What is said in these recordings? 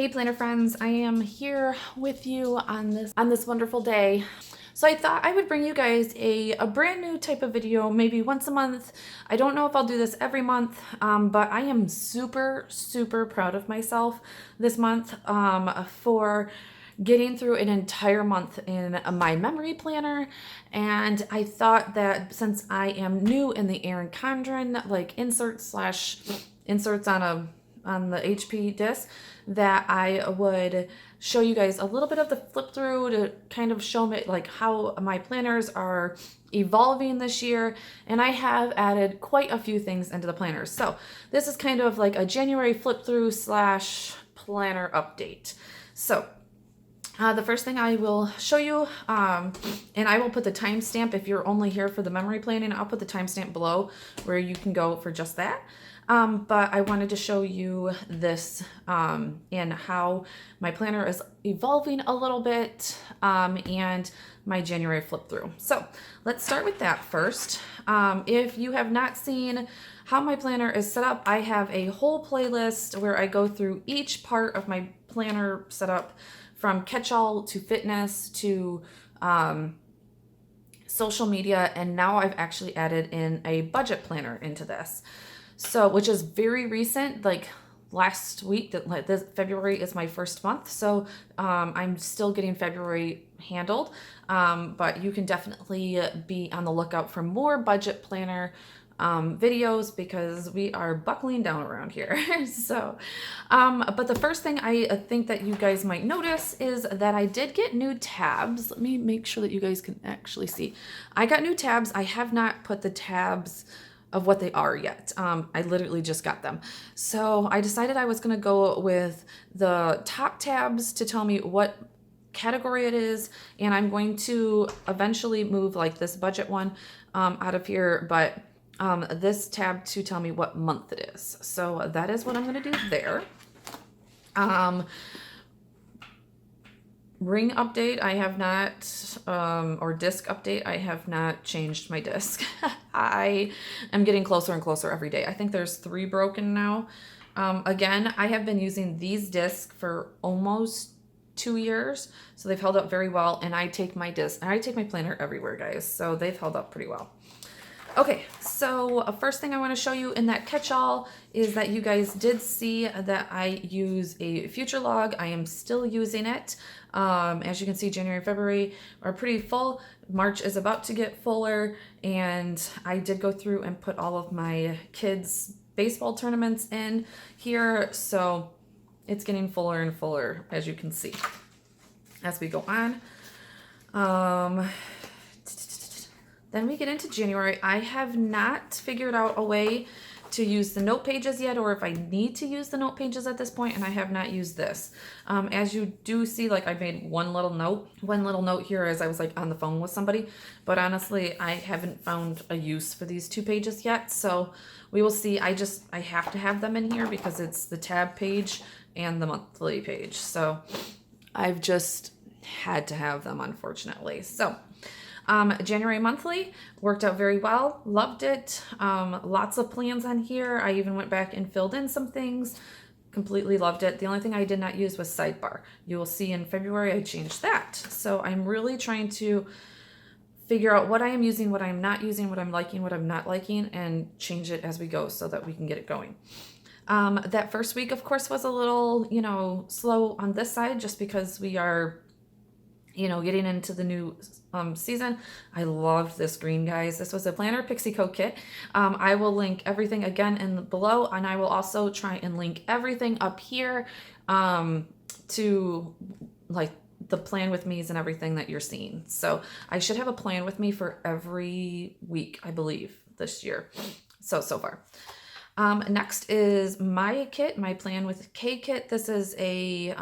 Hey planner friends, I am here with you on this wonderful day. So I thought I would bring you guys a brand new type of video, maybe once a month. I don't know if I'll do this every month, but I am super proud of myself this month for getting through an entire month in my memory planner. And I thought that since I am new in the ERIN CONDREN, like inserts on the HP disc, that I would show you guys a little bit of the flip through to kind of show me like how my planners are evolving this year. And I have added quite a few things into the planners. So this is kind of like a January flip through / planner update. So the first thing I will show you, and I will put the timestamp if you're only here for the memory planning, I'll put the timestamp below where you can go for just that. But I wanted to show you this and how my planner is evolving a little bit and my January flip through. So let's start with that first. If you have not seen how my planner is set up, I have a whole playlist where I go through each part of my planner setup, from catch-all to fitness to social media, and now I've actually added in a budget planner into this. So, which is very recent, like last week, that this February is my first month. So I'm still getting February handled, but you can definitely be on the lookout for more budget planner videos because we are buckling down around here. So, but the first thing I think that you guys might notice is that I did get new tabs. Let me make sure that you guys can actually see. I got new tabs. I have not put the tabs of what they are yet. I literally just got them. So I decided I was gonna go with the top tabs to tell me what category it is, and I'm going to eventually move like this budget one out of here, but this tab to tell me what month it is. So that is what I'm gonna do there. Ring update, I have not, or disc update, I have not changed my disc. I am getting closer and closer every day. I think there's 3 broken now. Again, I have been using these discs for almost 2 years, so they've held up very well, and I take my planner everywhere, guys, so they've held up pretty well. Okay, so first thing I want to show you in that catch-all is that you guys did see that I use a future log. I am still using it. As you can see, January, February are pretty full. March is about to get fuller, and I did go through and put all of my kids' baseball tournaments in here, so it's getting fuller and fuller, as you can see, as we go on. Then we get into January. I have not figured out a way to use the note pages yet, or if I need to use the note pages at this point, and I have not used this. As you do see, like I made one little note here as I was like on the phone with somebody, but honestly, I haven't found a use for these 2 pages yet, so we will see. I have to have them in here because it's the tab page and the monthly page, so I've just had to have them, unfortunately. So January monthly worked out very well. Loved it. Lots of plans on here. I even went back and filled in some things. Completely loved it. The only thing I did not use was sidebar. You will see in February I changed that. So I'm really trying to figure out what I am using, what I'm not using, what I'm liking, what I'm not liking, and change it as we go so that we can get it going. That first week, of course, was a little, slow on this side just because we are getting into the new season. I love this green, guys. This was a Planner Pixie Co kit. I will link everything again in below, and I will also try and link everything up here to like the plan with me's and everything that you're seeing. So I should have a plan with me for every week, I believe, this year. So far. Next is my kit, my Plan with K kit. This is a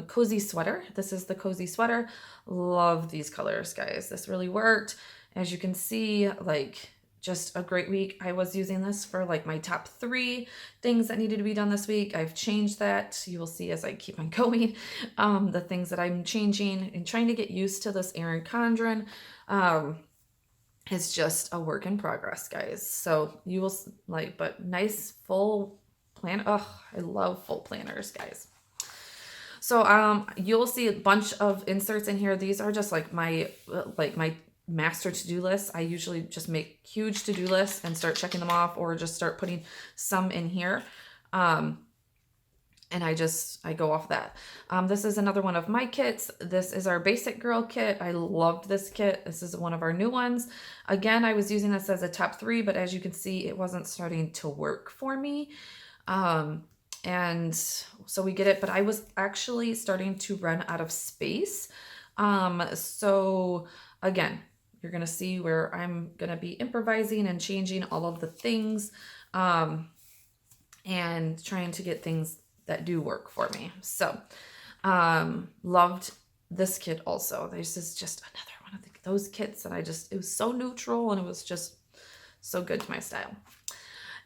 cozy sweater. This is the cozy sweater. Love these colors, guys. This really worked. As you can see, like just a great week. I was using this for like my top 3 things that needed to be done this week. I've changed that. You will see as I keep on going, the things that I'm changing and trying to get used to this ERIN CONDREN. It's just a work in progress, guys. So you will but nice full plan. Oh, I love full planners, guys. So you'll see a bunch of inserts in here. These are just like my master to-do list. I usually just make huge to-do lists and start checking them off, or just start putting some in here. And I go off that. This is another one of my kits. This is our basic girl kit. I loved this kit. This is one of our new ones. Again, I was using this as a top 3, but as you can see, it wasn't starting to work for me. And so we get it, but I was actually starting to run out of space. So again, you're going to see where I'm going to be improvising and changing all of the things, and trying to get things that do work for me. So, loved this kit also. This is just another one of those kits that it was so neutral, and it was just so good to my style.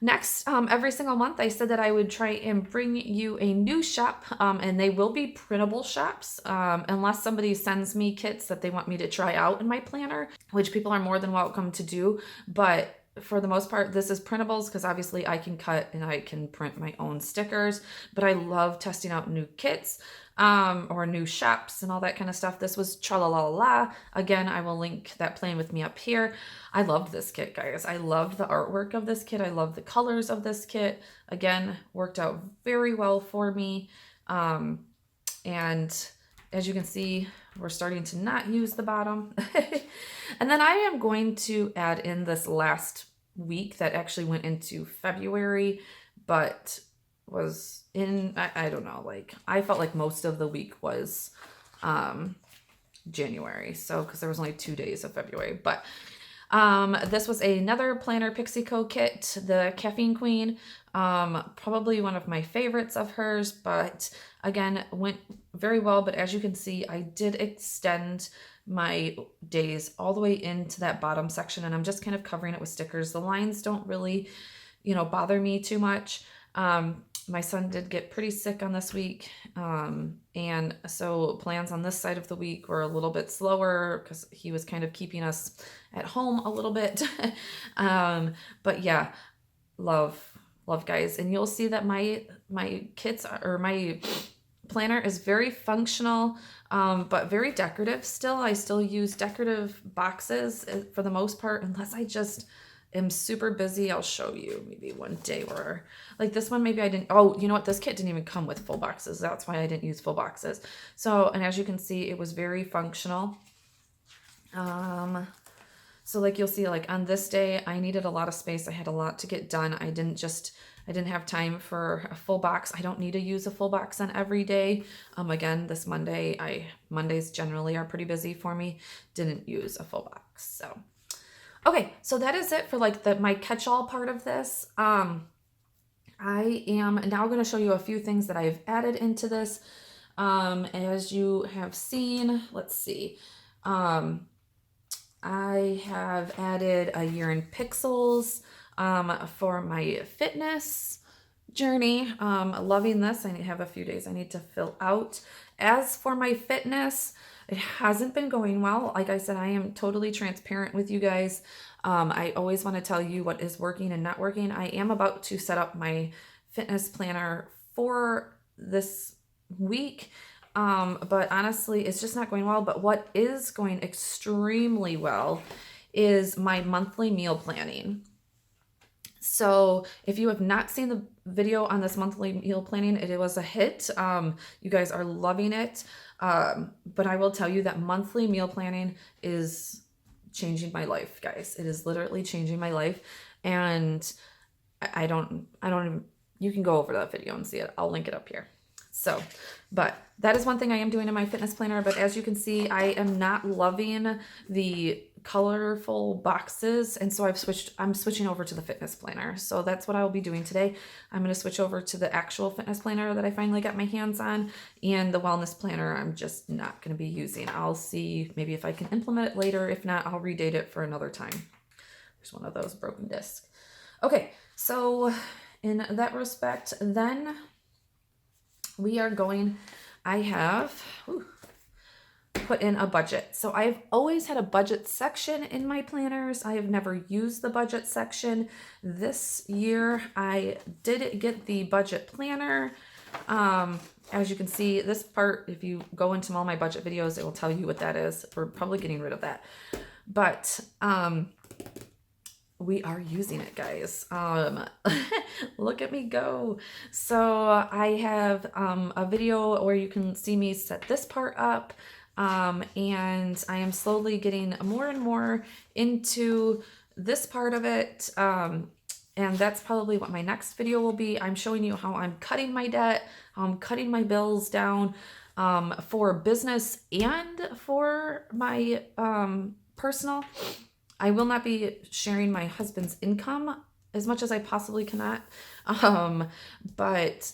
Next, every single month, I said that I would try and bring you a new shop, and they will be printable shops, unless somebody sends me kits that they want me to try out in my planner, which people are more than welcome to do. But for the most part, this is printables, because obviously I can cut and I can print my own stickers, but I love testing out new kits, or new shops and all that kind of stuff. This was Tra-la-la-la. Again, I will link that playing with me up here. I loved this kit, guys. I loved the artwork of this kit. I love the colors of this kit. Again, worked out very well for me. And as you can see, we're starting to not use the bottom. And then I am going to add in this last week that actually went into February, but was in, I don't know, like I felt like most of the week was January. So, because there was only 2 days of February, but this was another planner PixieCo kit, the Caffeine Queen. Probably one of my favorites of hers, but again, went very well. But as you can see, I did extend my days all the way into that bottom section, and I'm just kind of covering it with stickers. The lines don't really, bother me too much. My son did get pretty sick on this week, and so plans on this side of the week were a little bit slower because he was kind of keeping us at home a little bit. But yeah, love guys. And you'll see that my kits, or my planner, is very functional, but very decorative still. I still use decorative boxes for the most part, unless I just am super busy. I'll show you maybe one day where, like this one, maybe I didn't, oh, you know what? This kit didn't even come with full boxes. That's why I didn't use full boxes. So, and as you can see, it was very functional. So like you'll see, like on this day, I needed a lot of space. I had a lot to get done. I didn't have time for a full box. I don't need to use a full box on every day. Again, this Monday, Mondays generally are pretty busy for me. Didn't use a full box. So, okay. So that is it for like my catch-all part of this. I am now going to show you a few things that I've added into this. As you have seen, let's see. I have added a year in pixels for my fitness journey. Loving this. I have a few days I need to fill out. As for my fitness, it hasn't been going well. Like I said, I am totally transparent with you guys. I always want to tell you what is working and not working. I am about to set up my fitness planner for this week. But honestly, it's just not going well. But what is going extremely well is my monthly meal planning. So if you have not seen the video on this monthly meal planning, it was a hit. You guys are loving it. But I will tell you that monthly meal planning is changing my life, guys. It is literally changing my life. And I don't even, you can go over that video and see it. I'll link it up here. So, but that is one thing I am doing in my fitness planner. But as you can see, I am not loving the colorful boxes. And so I'm switching over to the fitness planner. So that's what I will be doing today. I'm going to switch over to the actual fitness planner that I finally got my hands on, and the wellness planner I'm just not going to be using. I'll see maybe if I can implement it later. If not, I'll redate it for another time. There's one of those broken discs. Okay. So in that respect, then we are going, I have put in a budget. So I've always had a budget section in my planners. I have never used the budget section. This year I did get the budget planner. as you can see, this part, if you go into all my budget videos, it will tell you what that is. We're probably getting rid of that. But we are using it, guys. Look at me go. So I have a video where you can see me set this part up. And I am slowly getting more and more into this part of it. And that's probably what my next video will be. I'm showing you how I'm cutting my debt, how I'm cutting my bills down for business and for my personal. I will not be sharing my husband's income as much as I possibly cannot. But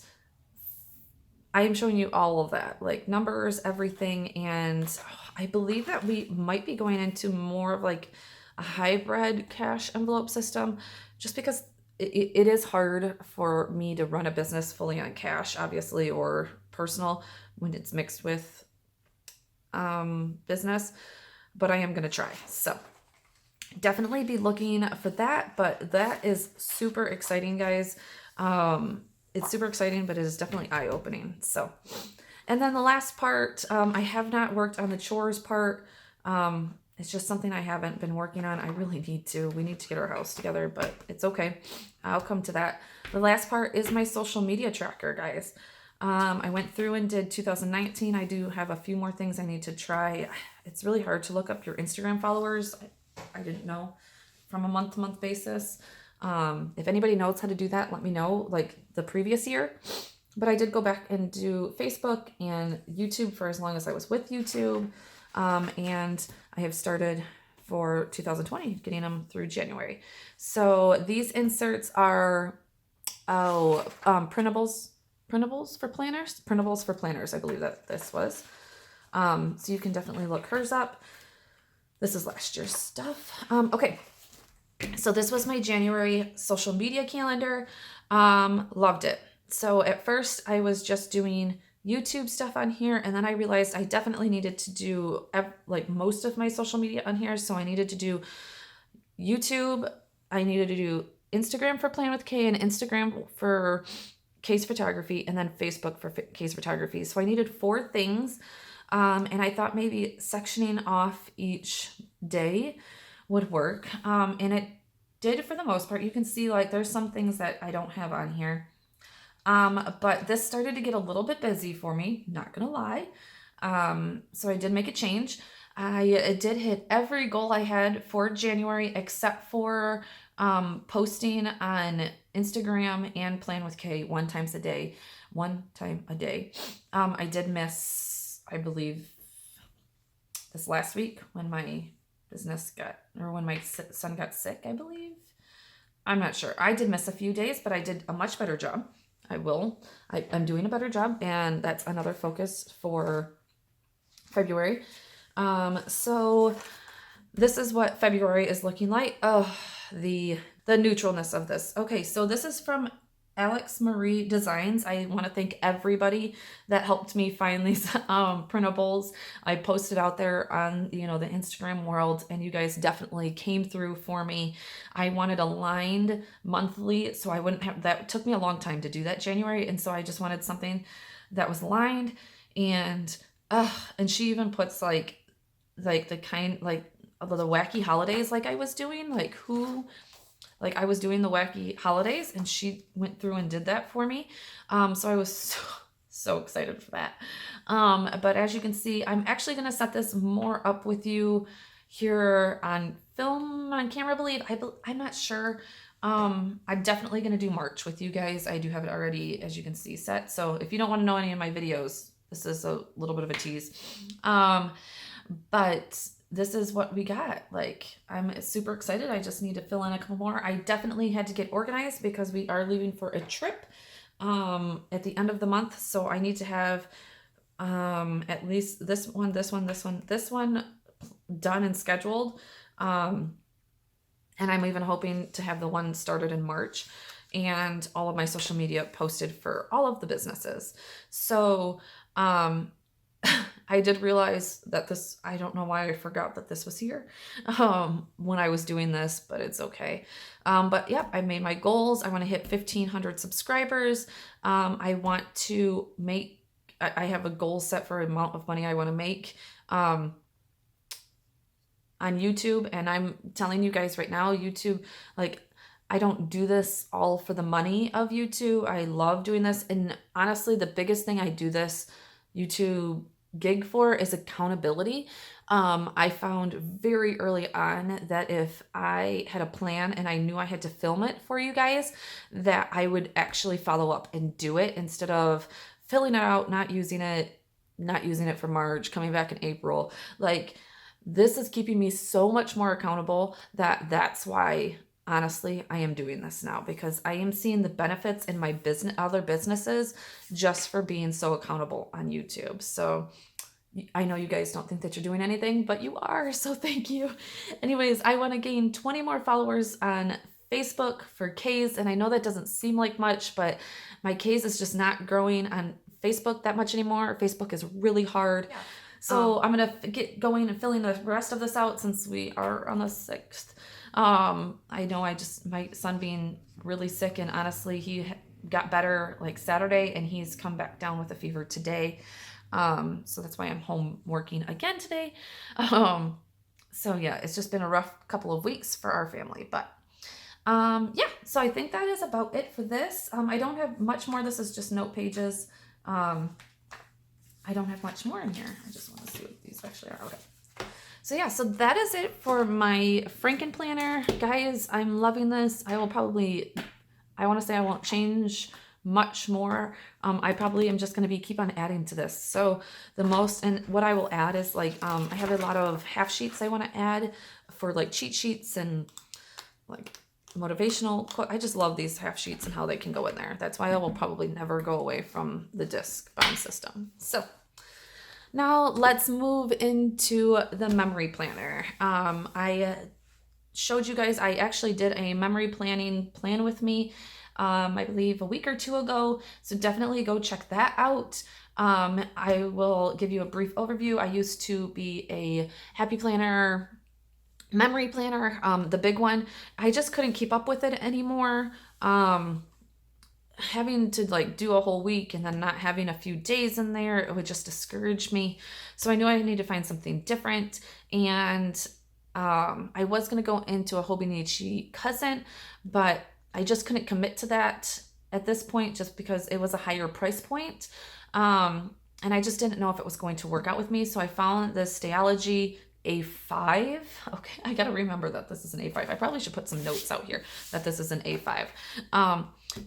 I am showing you all of that, like numbers, everything. And I believe that we might be going into more of like a hybrid cash envelope system, just because it is hard for me to run a business fully on cash, obviously, or personal when it's mixed with business, but I am going to try. So definitely be looking for that, but that is super exciting, guys. It's super exciting, but it is definitely eye-opening. So, and then the last part, I have not worked on the chores part. It's just something I haven't been working on. I really need to. We need to get our house together, but it's okay. I'll come to that. The last part is my social media tracker, guys. I went through and did 2019. I do have a few more things I need to try. It's really hard to look up your Instagram followers. I didn't know from a month-to-month basis. If anybody knows how to do that, let me know, like the previous year. But I did go back and do Facebook and YouTube for as long as I was with YouTube. And I have started for 2020, getting them through January. So these inserts are, printables for planners. I believe that this was. So you can definitely look hers up. This is last year's stuff. Okay. So this was my January social media calendar. Loved it. So at first I was just doing YouTube stuff on here, and then I realized I definitely needed to do like most of my social media on here. So I needed to do YouTube, I needed to do Instagram for Plan with Kay, and Instagram for Kay's photography, and then Facebook for Kay's photography. So I needed 4 things, and I thought maybe sectioning off each day would work, and it did for the most part. You can see like there's some things that I don't have on here. But this started to get a little bit busy for me, not gonna lie. So I did make a change. I did hit every goal I had for January except for posting on Instagram and Plan with Kay one time a day. I did miss, I believe, this last week when my when my son got sick, I believe. I'm not sure. I did miss a few days, but I did a much better job. I'm doing a better job, and that's another focus for February. So this is what February is looking like. Oh, the neutralness of this. Okay, so this is from Alex Marie Designs. I want to thank everybody that helped me find these printables. I posted out there on the Instagram world, and you guys definitely came through for me. I wanted a lined monthly, so I wouldn't have that. Took me a long time to do that January, and so I just wanted something that was lined. And she even puts like the kind like the wacky holidays, like I was doing, like I was doing the wacky holidays, and she went through and did that for me. So I was so excited for that. But as you can see, I'm actually going to set this more up with you here on film, on camera, I believe. I'm not sure. I'm definitely going to do March with you guys. I do have it already, as you can see, set. So if you don't want to know any of my videos, this is a little bit of a tease. But this is what we got. Like, I'm super excited. I just need to fill in a couple more. I definitely had to get organized because we are leaving for a trip at the end of the month. So I need to have at least this one done and scheduled. And I'm even hoping to have the one started in March, and all of my social media posted for all of the businesses. So I did realize that I don't know why I forgot that this was here when I was doing this, but it's okay. But yeah, I made my goals. I want to hit 1,500 subscribers. I want to make I have a goal set for amount of money I want to make on YouTube. And I'm telling you guys right now, YouTube, like, I don't do this all for the money of YouTube. I love doing this. And honestly, the biggest thing I do this YouTube gig for is accountability. I found very early on that if I had a plan and I knew I had to film it for you guys, that I would actually follow up and do it instead of filling it out, not using it for March, coming back in April. Like, this is keeping me so much more accountable that's why, honestly, I am doing this now, because I am seeing the benefits in my business, other businesses, just for being so accountable on YouTube. So I know you guys don't think that you're doing anything, but you are, so thank you. Anyways, I want to gain 20 more followers on Facebook for K's, and I know that doesn't seem like much, but my K's is just not growing on Facebook that much anymore. Facebook is really hard. Yeah. So I'm going to get going and filling the rest of this out since we are on the 6th. I know my son being really sick, and honestly, he got better like Saturday, and he's come back down with a fever today. So that's why I'm home working again today. So yeah, it's just been a rough couple of weeks for our family, but yeah, so I think that is about it for this. I don't have much more. This is just note pages. I don't have much more in here. I just want to see what these actually are. Okay. So yeah, so that is it for my FRANKENPLANNER. Guys, I'm loving this. I want to say I won't change much more. I probably am just going to keep on adding to this. So and what I will add is like, I have a lot of half sheets I want to add for like cheat sheets and like motivational quote. I just love these half sheets and how they can go in there. That's why I will probably never go away from the disc bound system. So now let's move into the memory planner. I showed you guys, I actually did a memory plan with me, I believe a week or two ago. So definitely go check that out. I will give you a brief overview. I used to be a happy planner, memory planner, the big one. I just couldn't keep up with it anymore. Having to like do a whole week and then not having a few days in there, it would just discourage me. So I knew I needed to find something different. And I was going to go into a Hobonichi cousin, but I just couldn't commit to that at this point just because it was a higher price point. And I just didn't know if it was going to work out with me. So I found the Stayology A5. Okay, I got to remember that this is an A5. I probably should put some notes out here that this is an A5.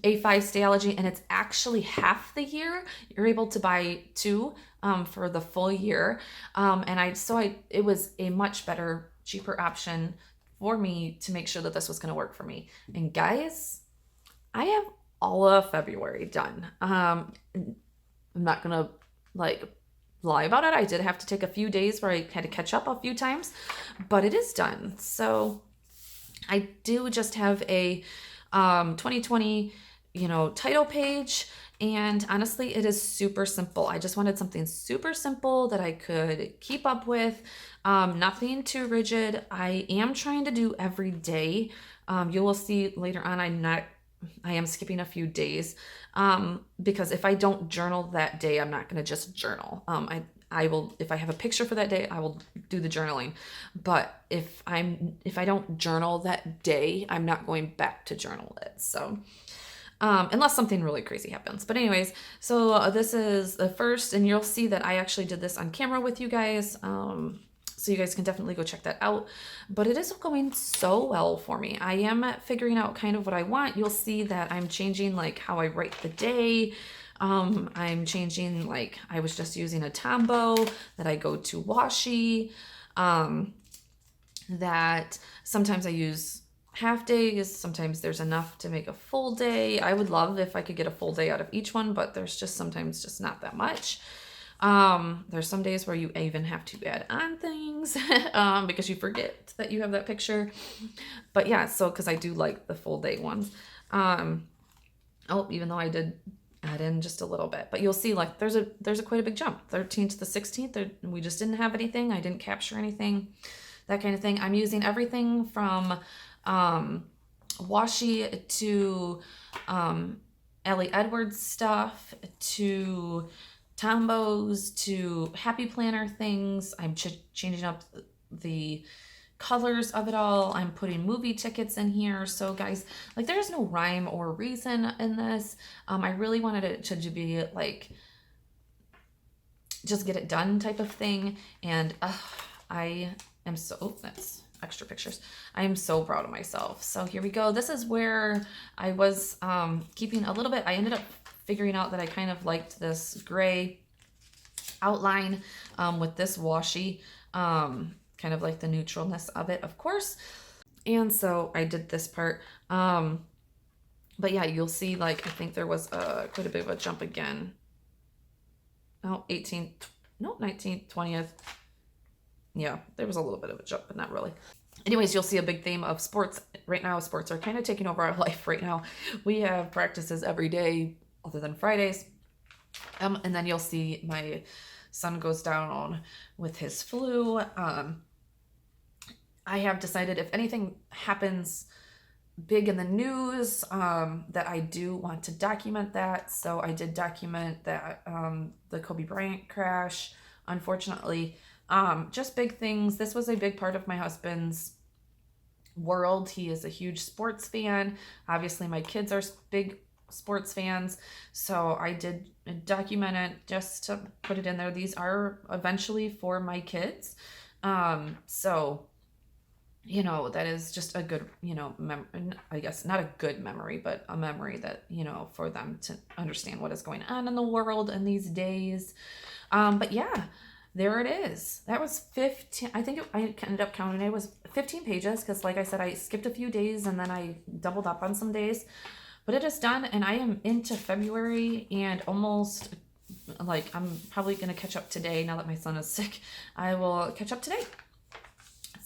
A5 Stayology, and it's actually half the year. You're able to buy two for the full year. It was a much better, cheaper option for me to make sure that this was going to work for me. And guys, I have all of February done. I'm not going to like lie about it. I did have to take a few days where I had to catch up a few times, but it is done. So I do just have a 2020, title page. And honestly, it is super simple. I just wanted something super simple that I could keep up with. Nothing too rigid. I am trying to do every day. You will see later on, I am skipping a few days because if I don't journal that day, I'm not going to just journal. I will, if I have a picture for that day, I will do the journaling. But if I don't journal that day, I'm not going back to journal it. So unless something really crazy happens. But anyways, so this is the first, and you'll see that I actually did this on camera with you guys. So you guys can definitely go check that out. But it is going so well for me. I am figuring out kind of what I want. You'll see that I'm changing like how I write the day. I'm changing, like, I was just using a Tombow that I go to washi. That sometimes I use half days. Sometimes there's enough to make a full day. I would love if I could get a full day out of each one, but there's just sometimes just not that much. There's some days where you even have to add on things, because you forget that you have that picture. But yeah, so, cause I do like the full day ones. Even though I did add in just a little bit, but you'll see like there's a quite a big jump, 13th to the 16th. We just didn't have anything. I didn't capture anything, that kind of thing. I'm using everything from, washi to, Ellie Edwards stuff to, Tombos to happy planner things. I'm changing up the colors of it all. I'm putting movie tickets in here. So guys, like there's no rhyme or reason in this. I really wanted it to be like just get it done type of thing. And I am so, oh, that's extra pictures. I am so proud of myself. So here we go. This is where I was keeping a little bit. I ended up figuring out that I kind of liked this gray outline with this washi, kind of like the neutralness of it, of course. And so I did this part. But yeah, you'll see, like, I think there was quite a bit of a jump again. Oh, 18th, no, 19th, 20th. Yeah, there was a little bit of a jump, but not really. Anyways, you'll see a big theme of sports. Right now, sports are kind of taking over our life right now. We have practices every day other than Fridays. And then you'll see my son goes down with his flu. I have decided if anything happens big in the news, that I do want to document that. So I did document that, the Kobe Bryant crash, unfortunately, just big things. This was a big part of my husband's world. He is a huge sports fan. Obviously my kids are big sports fans. So I did document it just to put it in there. These are eventually for my kids. So you know, that is just a good, you know, I guess not a good memory, but a memory that, you know, for them to understand what is going on in the world in these days. But yeah, there it is. That was 15, I think I ended up counting it was 15 pages because like I said, I skipped a few days and then I doubled up on some days, but it is done and I am into February and almost like I'm probably going to catch up today now that my son is sick. I will catch up today.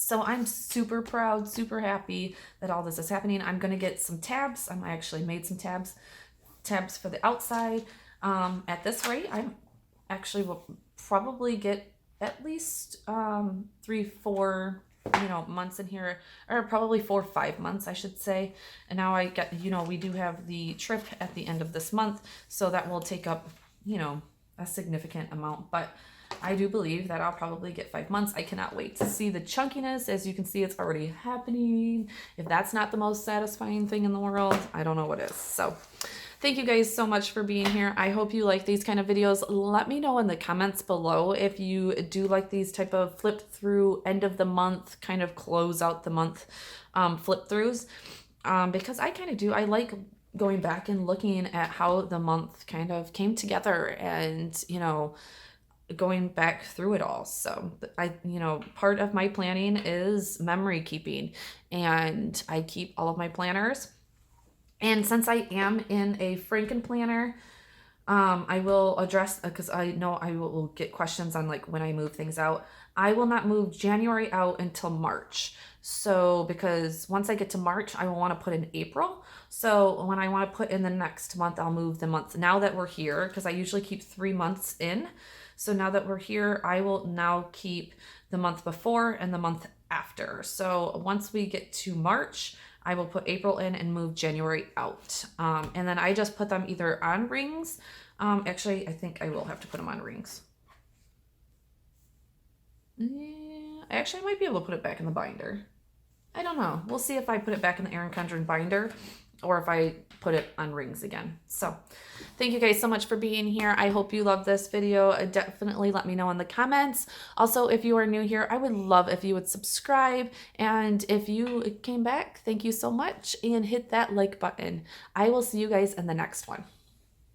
So I'm super proud, super happy that all this is happening. I'm going to get some tabs. I actually made some tabs for the outside. At this rate, I actually will probably get at least 3-4 months in here, or probably 4 or 5 months, I should say. And now I get, we do have the trip at the end of this month, so that will take up, a significant amount, but I do believe that I'll probably get 5 months. I cannot wait to see the chunkiness. As you can see, it's already happening. If that's not the most satisfying thing in the world, I don't know what is. So thank you guys so much for being here. I hope you like these kind of videos. Let me know in the comments below if you do like these type of flip through end of the month, kind of close out the month flip throughs, because I kind of do. I like going back and looking at how the month kind of came together and, going back through it all. So part of my planning is memory keeping, and I keep all of my planners. And since I am in a FRANKENPLANNER, I will address, because I know I will get questions on like when I move things out. I will not move January out until March. So because once I get to March, I will want to put in April. So when I want to put in the next month, I'll move the month. Now that we're here, because I usually keep 3 months in. So now that we're here, I will now keep the month before and the month after. So once we get to March, I will put April in and move January out. And then I just put them either on rings. Actually, I think I will have to put them on rings. Yeah, actually, I might be able to put it back in the binder. I don't know. We'll see if I put it back in the ERIN CONDREN binder or if I put it on rings again. So thank you guys so much for being here. I hope you love this video. Definitely let me know in the comments. Also, if you are new here, I would love if you would subscribe. And if you came back, thank you so much, and hit that like button. I will see you guys in the next one.